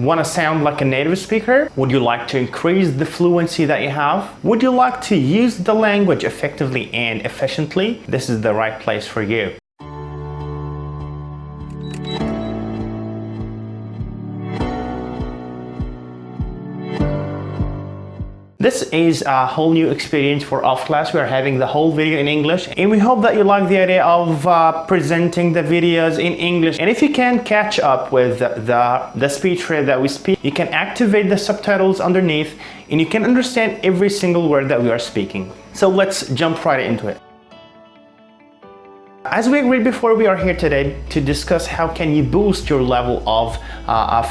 Want to sound like a native speaker? Would you like to increase the fluency that you have? Would you like to use the language effectively and efficiently? This is the right place for you. This is a whole new experience for off class. We are having the whole video in English, and we hope that you like the idea of presenting the videos in English. And if you can catch up with the speech rate that we speak, you can activate the subtitles underneath and you can understand every single word that we are speaking. So let's jump right into it. As we agreed before, we are here today to discuss how can you boost your level of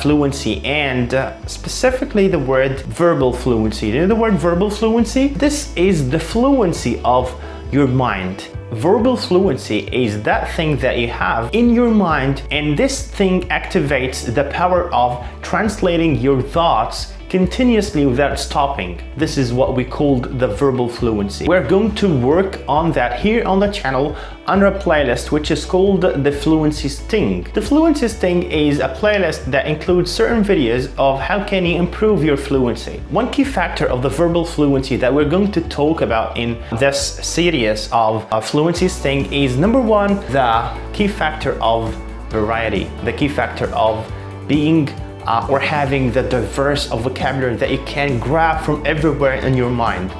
fluency, and specifically the word verbal fluency. You know the word verbal fluency? This is the fluency of your mind. Verbal fluency is that thing that you have in your mind, and this thing activates the power of translating your thoughts continuously without stopping. This is what we called the verbal fluency. We're going to work on that here on the channel under a playlist which is called the Fluency Sting. The Fluency Sting is a playlist that includes certain videos of how can you improve your fluency. One key factor of the verbal fluency that we're going to talk about in this series of Fluency Sting is number one, the key factor of variety, the key factor of being or having the diverse vocabulary that you can grab from everywhere in your mind.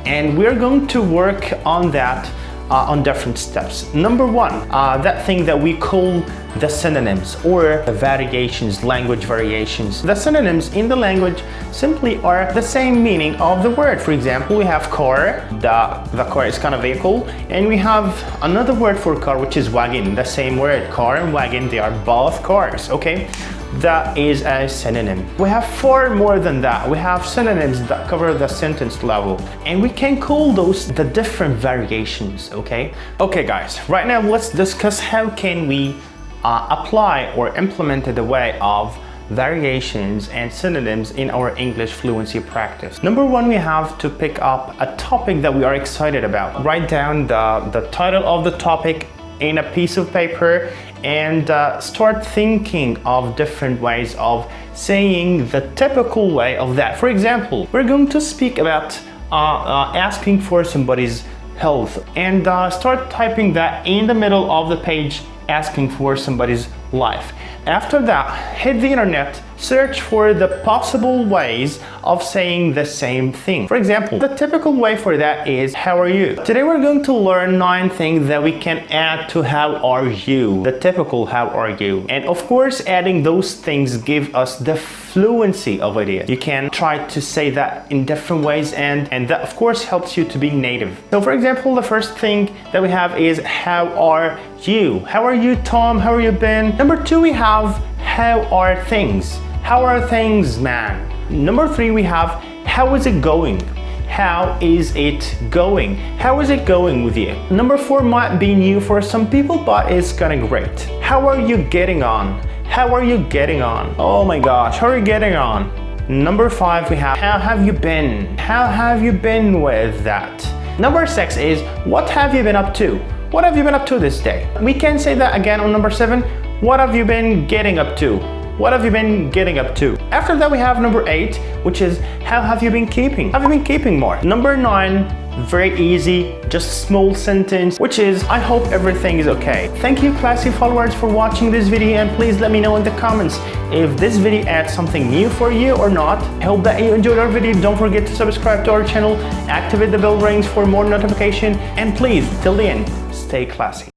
And we're going to work on that on different steps. Number one, that thing that we call the synonyms or the variations, language variations. The synonyms in the language simply are the same meaning of the word. For example, we have car, the car is kind of vehicle, and we have another word for car which is wagon, the same word, car and wagon, they are both cars, okay? That is a synonym. We have far more than that. We have synonyms that cover the sentence level, and we can call those the different variations, okay? Okay guys, right now let's discuss how can we apply or implement the way of variations and synonyms in our English fluency practice. Number one, we have to pick up a topic that we are excited about. Write down the title of the topic in a piece of paper and start thinking of different ways of saying the typical way of that. For example, we're going to speak about asking for somebody's health, and start typing that in the middle of the page, asking for somebody's life. After that, hit the internet, search for the possible ways of saying the same thing. For example, the typical way for that is, how are you? Today we're going to learn 9 things that we can add to how are you, the typical how are you. And of course, adding those things give us the fluency of it. You can try to say that in different ways, and that of course helps you to be native. So for example, the first thing that we have is, how are you? How are you, Tom? How are you been? Number 2, we have, how are things? How are things, man? Number 3, we have, how is it going? How is it going? How is it going with you? Number 4 might be new for some people, but it's kind of great. How are you getting on? How are you getting on? Oh my gosh, how are you getting on? Number 5, we have, how have you been? How have you been with that? Number 6 is, what have you been up to? What have you been up to this day? We can say that again on number 7. What have you been getting up to? What have you been getting up to? After that, we have number 8, which is, how have you been keeping? Have you been keeping more? Number 9, very easy, just a small sentence, which is, I hope everything is okay. Thank you, classy followers, for watching this video, and please let me know in the comments if this video adds something new for you or not. I hope that you enjoyed our video. Don't forget to subscribe to our channel, activate the bell rings for more notification, and please, till the end, stay classy.